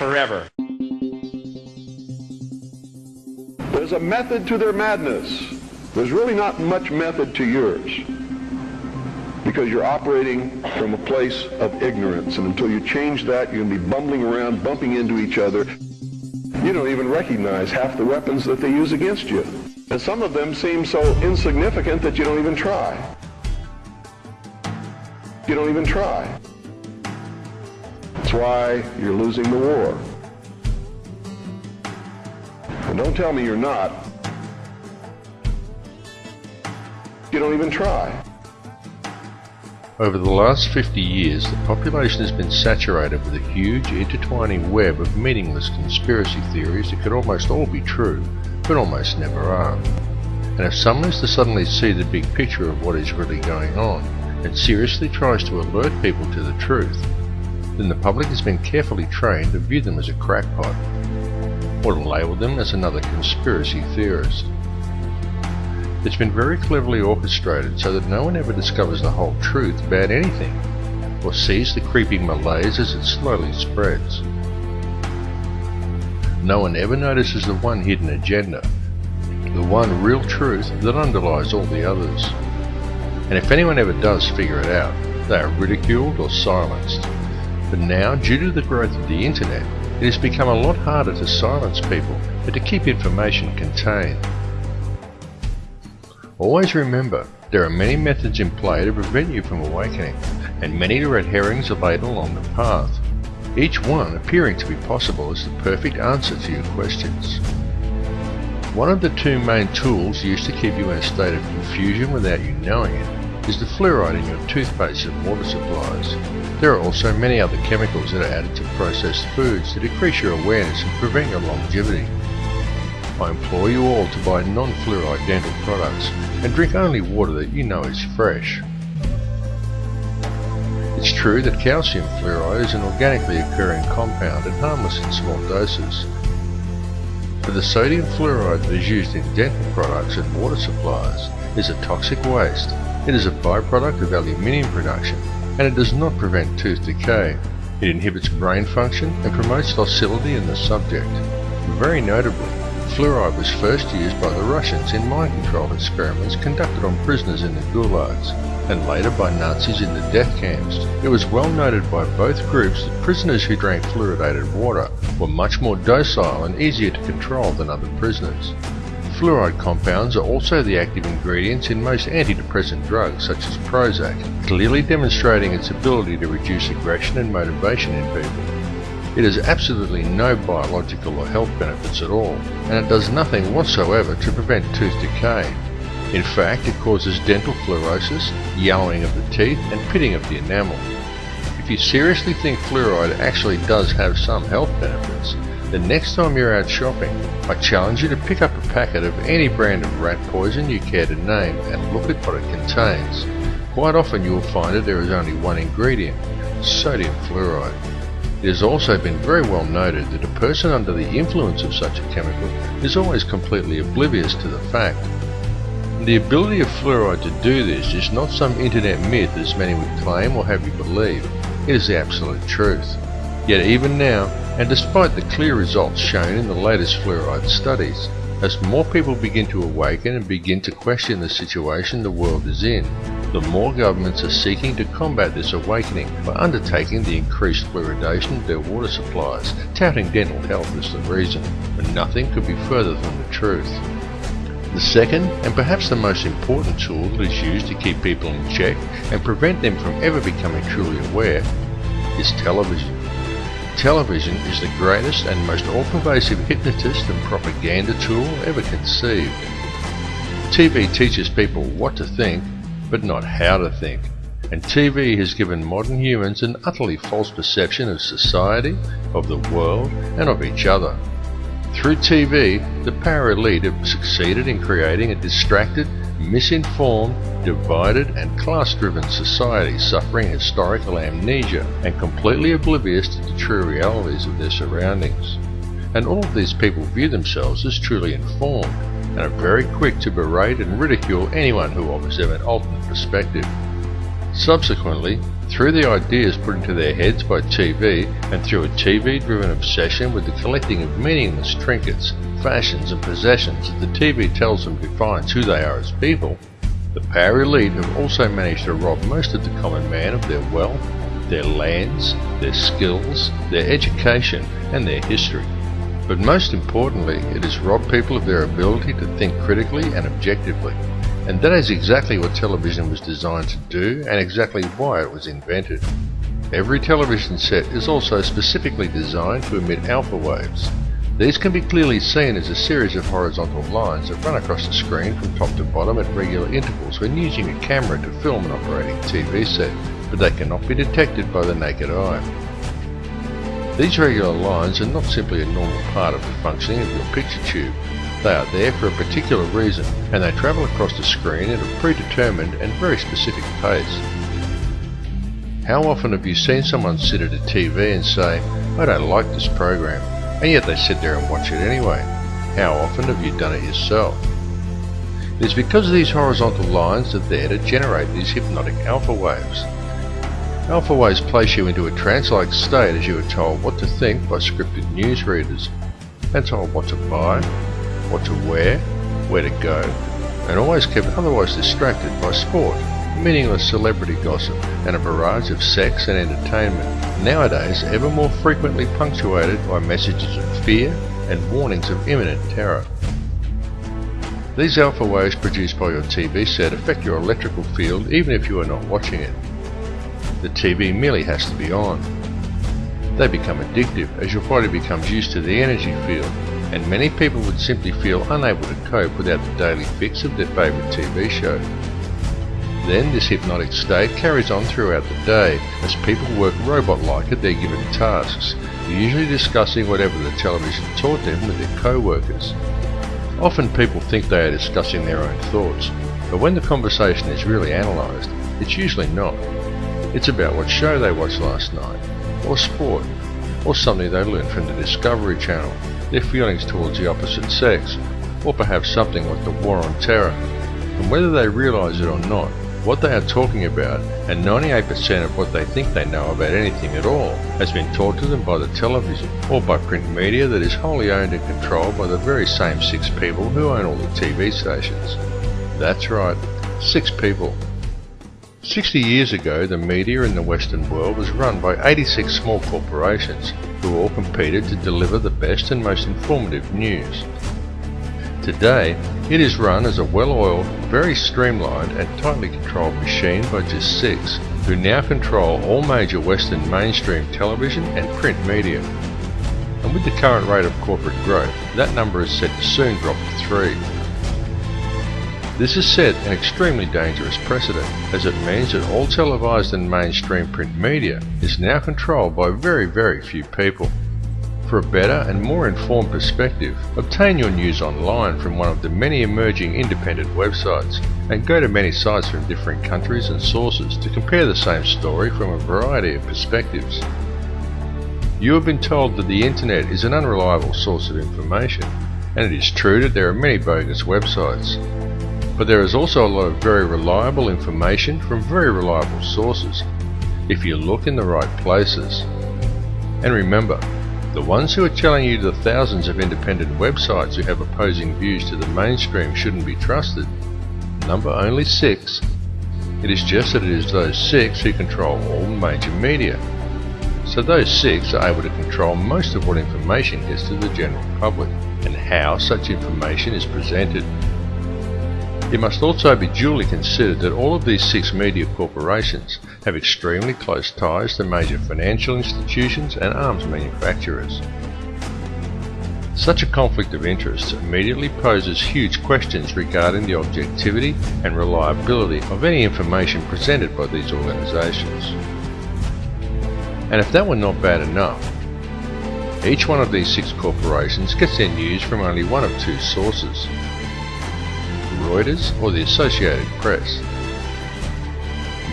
forever. There's a method to their madness. There's really not much method to yours, because you're operating from a place of ignorance, and until you change that, you're going to be bumbling around, bumping into each other. You don't even recognize half the weapons that they use against you. And some of them seem so insignificant that you don't even try. You don't even try. That's why you're losing the war. And don't tell me you're not. You don't even try. Over the last 50 years, the population has been saturated with a huge intertwining web of meaningless conspiracy theories that could almost all be true, but almost never are. And if someone is to suddenly see the big picture of what is really going on, and seriously tries to alert people to the truth, then the public has been carefully trained to view them as a crackpot, or to label them as another conspiracy theorist. It's been very cleverly orchestrated so that no one ever discovers the whole truth about anything, or sees the creeping malaise as it slowly spreads. No one ever notices the one hidden agenda, the one real truth that underlies all the others. And if anyone ever does figure it out, they are ridiculed or silenced. But now, due to the growth of the internet, it has become a lot harder to silence people, but to keep information contained. Always remember, there are many methods in play to prevent you from awakening, and many red herrings are laid along the path, each one appearing to be possible as the perfect answer to your questions. One of the two main tools used to keep you in a state of confusion without you knowing it is the fluoride in your toothpaste and water supplies. There are also many other chemicals that are added to processed foods to decrease your awareness and prevent your longevity. I implore you all to buy non-fluoride dental products and drink only water that you know is fresh. It's true that calcium fluoride is an organically occurring compound and harmless in small doses. But the sodium fluoride that is used in dental products and water supplies is a toxic waste. It is a byproduct of aluminium production, and it does not prevent tooth decay. It inhibits brain function and promotes docility in the subject. Very notably, fluoride was first used by the Russians in mind control experiments conducted on prisoners in the gulags, and later by Nazis in the death camps. It was well noted by both groups that prisoners who drank fluoridated water were much more docile and easier to control than other prisoners. Fluoride compounds are also the active ingredients in most antidepressant drugs such as Prozac, clearly demonstrating its ability to reduce aggression and motivation in people. It has absolutely no biological or health benefits at all, and it does nothing whatsoever to prevent tooth decay. In fact, it causes dental fluorosis, yellowing of the teeth, and pitting of the enamel. If you seriously think fluoride actually does have some health benefits, then next time you're out shopping, I challenge you to pick up a packet of any brand of rat poison you care to name and look at what it contains. Quite often you will find that there is only one ingredient, sodium fluoride. It has also been very well noted that a person under the influence of such a chemical is always completely oblivious to the fact. The ability of fluoride to do this is not some internet myth as many would claim or have you believe. It is the absolute truth. Yet even now, and despite the clear results shown in the latest fluoride studies, as more people begin to awaken and begin to question the situation the world is in, the more governments are seeking to combat this awakening by undertaking the increased fluoridation of their water supplies, touting dental health as the reason, when nothing could be further from the truth. The second, and perhaps the most important tool that is used to keep people in check and prevent them from ever becoming truly aware, is television. Television is the greatest and most all-pervasive hypnotist and propaganda tool ever conceived. TV teaches people what to think, but not how to think, and TV has given modern humans an utterly false perception of society, of the world, and of each other. Through TV, the power elite have succeeded in creating a distracted, misinformed, divided and class-driven society suffering historical amnesia and completely oblivious to the true realities of their surroundings. And all of these people view themselves as truly informed and are very quick to berate and ridicule anyone who offers them an alternate perspective. Subsequently, through the ideas put into their heads by TV and through a TV-driven obsession with the collecting of meaningless trinkets, fashions and possessions that the TV tells them defines who they are as people, the power elite have also managed to rob most of the common man of their wealth, their lands, their skills, their education and their history. But most importantly, it has robbed people of their ability to think critically and objectively. And that is exactly what television was designed to do and exactly why it was invented. Every television set is also specifically designed to emit alpha waves. These can be clearly seen as a series of horizontal lines that run across the screen from top to bottom at regular intervals when using a camera to film an operating TV set, but they cannot be detected by the naked eye. These regular lines are not simply a normal part of the functioning of your picture tube. They are there for a particular reason, and they travel across the screen at a predetermined and very specific pace. How often have you seen someone sit at a TV and say, "I don't like this program," and yet they sit there and watch it anyway? How often have you done it yourself? It is because these horizontal lines are there to generate these hypnotic alpha waves. Alpha waves place you into a trance-like state as you are told what to think by scripted newsreaders, and told what to buy, what to wear, where to go, and always kept otherwise distracted by sport, meaningless celebrity gossip, and a barrage of sex and entertainment, nowadays ever more frequently punctuated by messages of fear and warnings of imminent terror. These alpha waves produced by your TV set affect your electrical field even if you are not watching it. The TV merely has to be on. They become addictive as your body becomes used to the energy field, and many people would simply feel unable to cope without the daily fix of their favourite TV show. Then this hypnotic state carries on throughout the day as people work robot-like at their given tasks, usually discussing whatever the television taught them with their co-workers. Often people think they are discussing their own thoughts, but when the conversation is really analysed, it's usually not. It's about what show they watched last night, or sport, or something they learned from the Discovery Channel, their feelings towards the opposite sex, or perhaps something like the War on Terror. And whether they realise it or not, what they are talking about, and 98% of what they think they know about anything at all, has been taught to them by the television, or by print media that is wholly owned and controlled by the very same 6 people who own all the TV stations. That's right, 6 people. 60 years ago, the media in the Western world was run by 86 small corporations, who all competed to deliver the best and most informative news. Today, it is run as a well-oiled, very streamlined and tightly controlled machine by just 6, who now control all major Western mainstream television and print media. And with the current rate of corporate growth, that number is set to soon drop to 3. This has set an extremely dangerous precedent, as it means that all televised and mainstream print media is now controlled by very, very few people. For a better and more informed perspective, obtain your news online from one of the many emerging independent websites, and go to many sites from different countries and sources to compare the same story from a variety of perspectives. You have been told that the internet is an unreliable source of information, and it is true that there are many bogus websites. But there is also a lot of very reliable information from very reliable sources, if you look in the right places. And remember, the ones who are telling you the thousands of independent websites who have opposing views to the mainstream shouldn't be trusted, number only 6. It is just that it is those 6 who control all major media. So those 6 are able to control most of what information gets to the general public, and how such information is presented. It must also be duly considered that all of these 6 media corporations have extremely close ties to major financial institutions and arms manufacturers. Such a conflict of interests immediately poses huge questions regarding the objectivity and reliability of any information presented by these organisations. And if that were not bad enough, each one of these 6 corporations gets their news from only one of 2 sources: Reuters or the Associated Press.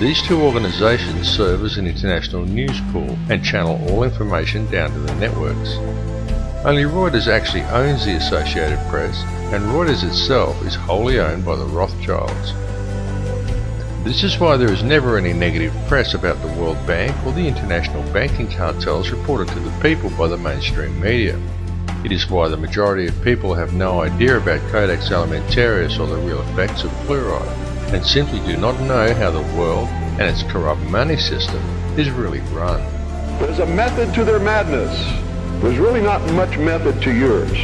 These 2 organisations serve as an international news pool and channel all information down to the networks. Only Reuters actually owns the Associated Press, and Reuters itself is wholly owned by the Rothschilds. This is why there is never any negative press about the World Bank or the international banking cartels reported to the people by the mainstream media. It is why the majority of people have no idea about Codex Alimentarius or the real effects of fluoride, and simply do not know how the world and its corrupt money system is really run. There's a method to their madness. There's really not much method to yours,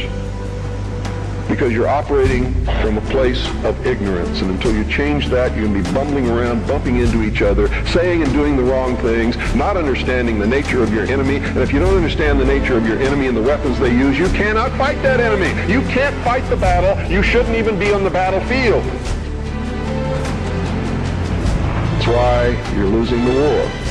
because you're operating from a place of ignorance, and until you change that, you're going to be bumbling around, bumping into each other, saying and doing the wrong things, not understanding the nature of your enemy. And if you don't understand the nature of your enemy and the weapons they use, you cannot fight that enemy. You can't fight the battle. You shouldn't even be on the battlefield. That's why you're losing the war.